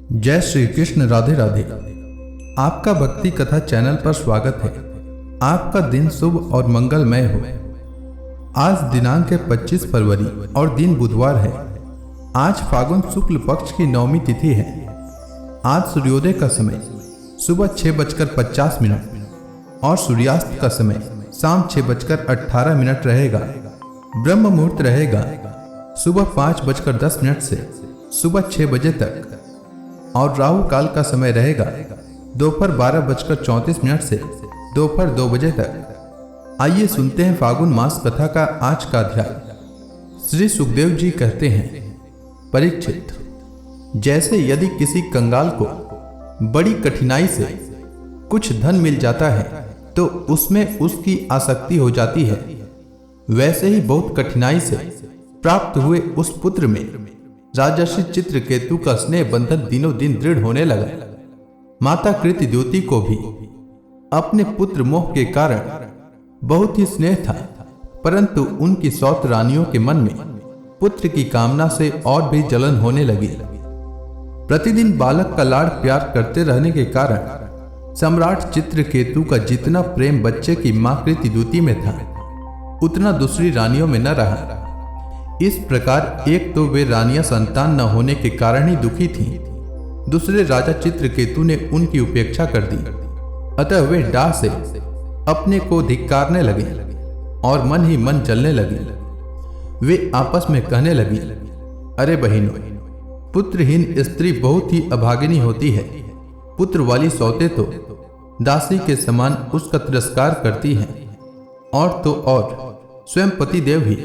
जय श्री कृष्ण। राधे राधे। आपका भक्ति कथा चैनल पर स्वागत है। आपका दिन शुभ और मंगलमय हो। आज दिनांक है 25 फरवरी और दिन बुधवार है। आज फागुन शुक्ल पक्ष की नवमी तिथि है। आज सूर्योदय का समय सुबह 6:50 और सूर्यास्त का समय शाम 6:18 रहेगा। ब्रह्म मुहूर्त रहेगा सुबह 5:10 से सुबह 6 बजे तक और राहु काल का समय रहेगा दोपहर 12:34 से दोपहर 2 बजे तक। आइए सुनते हैं फागुन मास कथा का आज का अध्याय। श्री सुखदेव जी कहते हैं, परीक्षित, जैसे यदि किसी कंगाल को बड़ी कठिनाई से कुछ धन मिल जाता है तो उसमें उसकी आसक्ति हो जाती है, वैसे ही बहुत कठिनाई से प्राप्त हुए उस पुत्र में राजर्षि चित्रकेतु का स्नेह बंधन दिनों दिन दृढ़ होने लगा। माता कृतद्युति को भी अपने पुत्र मोह के कारण बहुत ही स्नेह था, परंतु उनकी सौत रानियों के मन में पुत्र की कामना से और भी जलन होने लगी। प्रतिदिन बालक का लाड़ प्यार करते रहने के कारण सम्राट चित्रकेतु का जितना प्रेम बच्चे की मां कृतद्युति में था उतना दूसरी रानियों में न रहा। इस प्रकार एक तो वे रानियां संतान न होने के कारण ही दुखी थीं, दूसरे राजा चित्रकेतु ने उनकी उपेक्षा कर दी। अतः वे डाह से अपने को धिक्कारने लगे और मन ही मन जलने लगे। वे आपस में कहने लगी, अरे बहनों, पुत्रहीन स्त्री बहुत ही अभागिनी होती है। पुत्र वाली सौतें तो दासी के समान उसका तिरस्कार करती हैं, और तो और स्वयं पतिदेव ही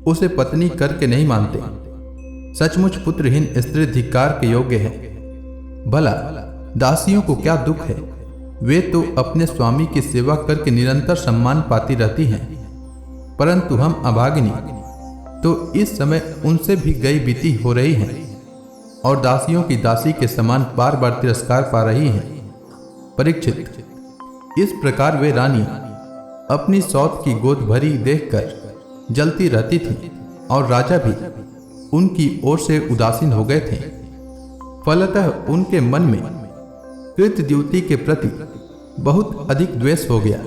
उसे पत्नी करके नहीं मानते। सचमुच पुत्रहीन स्त्री धिक्कार के योग्य है। भला दासियों को क्या दुख है, वे तो अपने स्वामी की सेवा करके निरंतर सम्मान पाती रहती हैं, परंतु हम अभागिनी तो इस समय उनसे भी गई बीती हो रही हैं और दासियों की दासी के समान बार बार तिरस्कार पा रही हैं। परीक्षित, इस प्रकार वे रानियां अपनी सौत की गोद भरी देखकर जलती रहती थी और राजा भी उनकी ओर से उदासीन हो गए थे। फलतः उनके मन में कृतद्युति के प्रति बहुत अधिक द्वेष हो गया।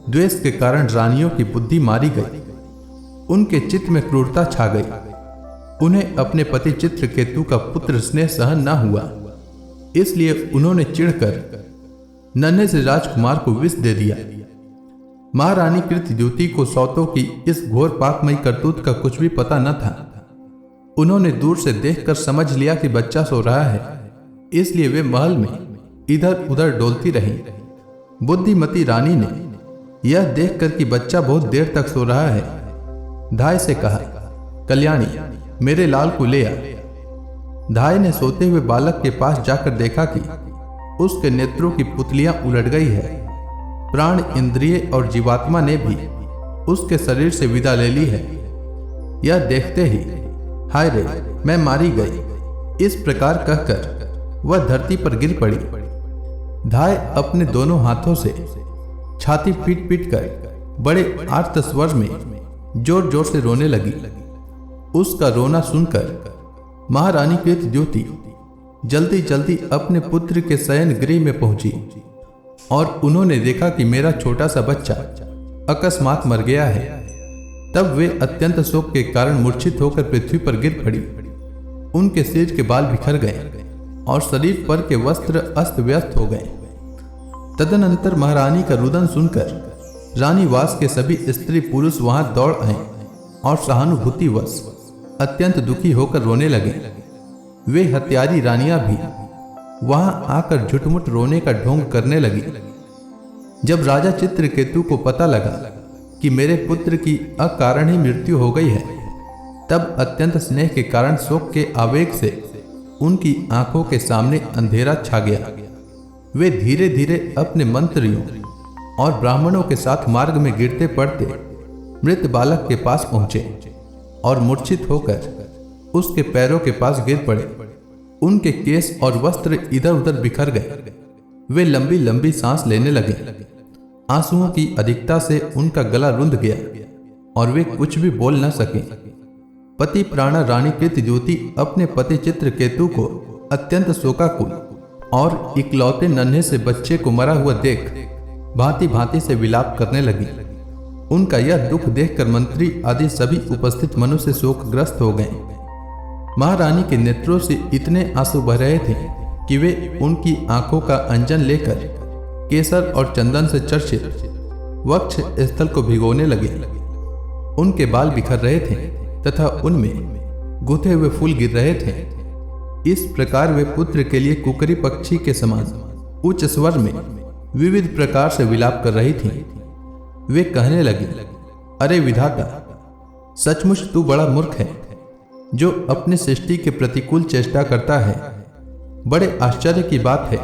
द्वेष के कारण रानियों की बुद्धि मारी गई, उनके चित्त में क्रूरता छा गई। उन्हें अपने पति चित्रकेतु का पुत्र स्नेह सहन न हुआ, इसलिए उन्होंने चिढ़कर नन्हे से राजकुमार को विष दे दिया। महारानी कृतद्युति को सौतों की इस घोर पापमयी करतूत का कुछ भी पता न था। उन्होंने दूर से देखकर समझ लिया कि बच्चा सो रहा है, इसलिए वे महल में इधर उधर डोलती रहीं। बुद्धिमती रानी ने यह देखकर कि बच्चा बहुत देर तक सो रहा है, धाय से कहा, कल्याणी, मेरे लाल को ले आ। धाय ने सोते हुए बालक के पास जाकर देखा कि उसके नेत्रों की पुतलियां उलट गई है। प्राण, इंद्रिय और जीवात्मा ने भी उसके शरीर से विदा ले ली है। यह देखते ही हाय रे, मैं मारी गई, इस प्रकार कहकर वह धरती पर गिर पड़ी। धाय अपने दोनों हाथों से छाती पीट पीट कर बड़े आर्त स्वर में जोर जोर से रोने लगी। उसका रोना सुनकर महारानी कृतद्युति जल्दी जल्दी अपने पुत्र के शयन गृह में पहुंची और उन्होंने देखा कि मेरा छोटा सा बच्चा अकस्मात मर गया है। तब वे अत्यंत शोक के कारण मूर्छित होकर पृथ्वी पर गिर पड़ी। उनके सिर के बाल बिखर गए और शरीर पर के वस्त्र अस्त व्यस्त हो गए। तदनंतर महारानी का रुदन सुनकर रानीवास के सभी स्त्री पुरुष वहां दौड़ आए और सहानुभूतिवश अत्यंत दुखी होकर रोने लगे। वे हत्यारी रानियां भी वहां आकर झुटमुट रोने का ढोंग करने लगी। जब राजा चित्रकेतु को पता लगा कि मेरे पुत्र की अकारण ही मृत्यु हो गई है, तब अत्यंत स्नेह के कारण शोक के आवेग से उनकी आंखों के सामने अंधेरा छा गया। वे धीरे धीरे अपने मंत्रियों और ब्राह्मणों के साथ मार्ग में गिरते पड़ते मृत बालक के पास पहुंचे और मूर्छित होकर उसके पैरों के पास गिर पड़े। उनके केस और वस्त्र इधर उधर बिखर गए। वे लंबी लंबी सांस लेने लगे। आंसुओं की अधिकता से उनका गला रुंध गया और वे कुछ भी बोल न सके। पति प्राणा रानी कृतद्युति अपने पति चित्रकेतु को अत्यंत शोकाकुल और इकलौते नन्हे से बच्चे को मरा हुआ देख भांति भांति से विलाप करने लगी। उनका यह दुख देखकर मंत्री आदि सभी उपस्थित मनुष्य शोकग्रस्त हो गए। महारानी के नेत्रों से इतने आंसू बह रहे थे कि वे उनकी आंखों का अंजन लेकर केसर और चंदन से चर्चित वक्ष स्थल को भिगोने लगे। उनके बाल बिखर रहे थे तथा उनमें गुथे हुए फूल गिर रहे थे। इस प्रकार वे पुत्र के लिए कुकरी पक्षी के समान उच्च स्वर में विविध प्रकार से विलाप कर रही थीं। वे कहने लगी, अरे विधाता, सचमुच तू बड़ा मूर्ख है जो अपने सृष्टि के प्रतिकूल चेष्टा करता है। बड़े आश्चर्य की बात है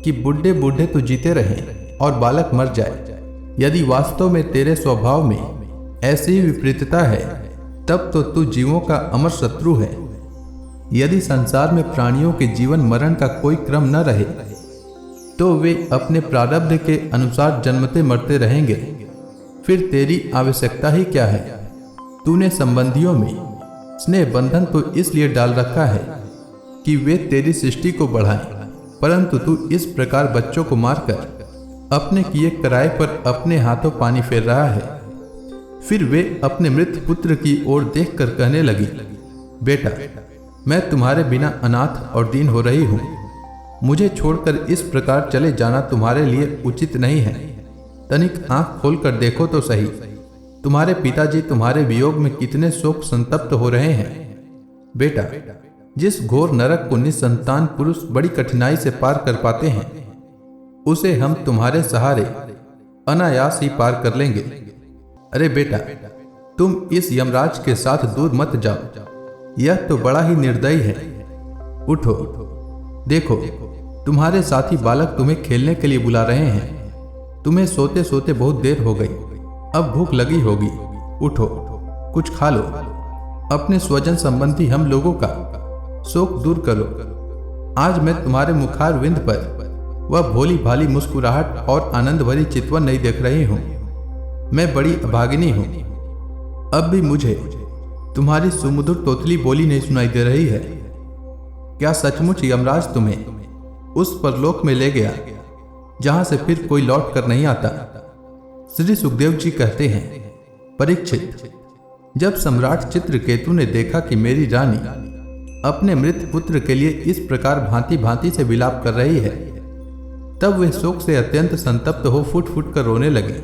कि बुढ़े बूढ़े तो जीते रहें और बालक मर जाए। यदि वास्तव में तेरे स्वभाव में ऐसी ही विपरीतता है तब तो तू जीवों का अमर शत्रु है। यदि संसार में प्राणियों के जीवन मरण का कोई क्रम न रहे तो वे अपने प्रारब्ध के अनुसार जन्मते मरते रहेंगे। फिर तेरी आवश्यकता ही क्या है? तूने संबंधियों में स्नेह बंधन तो इसलिए डाल रखा है कि वे तेरी सृष्टि को बढ़ाएं, परंतु तू इस प्रकार बच्चों को मारकर अपने किए कराए पर अपने हाथों पानी फेर रहा है। फिर वे अपने मृत पुत्र की ओर देखकर कहने लगी, बेटा, मैं तुम्हारे बिना अनाथ और दीन हो रही हूँ। मुझे छोड़कर इस प्रकार चले जाना तुम्हारे लिए उचित नहीं है। तनिक आंख खोलकर देखो तो सही, तुम्हारे पिताजी तुम्हारे वियोग में कितने शोक संतप्त हो रहे हैं। बेटा, जिस घोर नरक को निसंतान पुरुष बड़ी कठिनाई से पार कर पाते हैं उसे हम तुम्हारे सहारे अनायास ही पार कर लेंगे। अरे बेटा, तुम इस यमराज के साथ दूर मत जाओ, यह तो बड़ा ही निर्दयी है। उठो, देखो, तुम्हारे साथी बालक तुम्हें खेलने के लिए बुला रहे हैं। तुम्हें सोते सोते बहुत देर हो गई, अब भूख लगी होगी। उठो, कुछ खा लो। अपने स्वजन संबंधी हम लोगों का शोक दूर करो। आज मैं तुम्हारे मुखार विंद पर वह भोली भाली मुस्कुराहट और आनंद भरी चितवन नहीं देख रही हूं। मैं बड़ी अभागिनी हूं। अब भी मुझे तुम्हारी सुमधुर तोतली बोली नहीं सुनाई दे रही है। क्या सचमुच यमराज तुम्हें उस परलोक में ले गया जहां से फिर कोई लौट कर नहीं आता? श्री सुखदेव जी कहते हैं, परीक्षित, जब सम्राट चित्रकेतु ने देखा कि मेरी रानी अपने मृत पुत्र के लिए इस प्रकार भांति भांति से विलाप कर रही है तब वे शोक से अत्यंत संतप्त हो फुट फुट कर रोने लगे।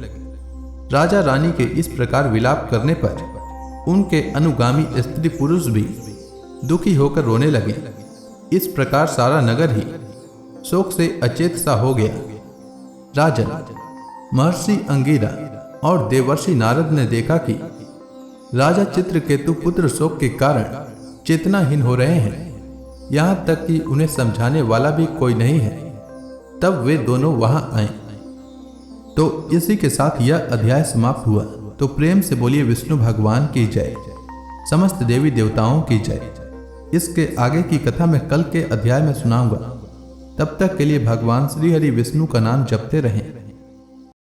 राजा रानी के इस प्रकार विलाप करने पर उनके अनुगामी स्त्री पुरुष भी दुखी होकर रोने लगे। इस प्रकार सारा नगर ही शोक से अचेत सा हो गया। राजन, महर्षि अंगिरा और देवर्षि नारद ने देखा कि राजा चित्रकेतु पुत्र शोक के कारण चेतनाहीन हो रहे हैं, यहाँ तक कि उन्हें समझाने वाला भी कोई नहीं है। तब वे दोनों वहां आए। तो इसी के साथ यह अध्याय समाप्त हुआ। तो प्रेम से बोलिए विष्णु भगवान की जय, समस्त देवी देवताओं की जय। इसके आगे की कथा मैं कल के अध्याय में सुनाऊंगा। तब तक के लिए भगवान श्री हरि विष्णु का नाम जपते रहें।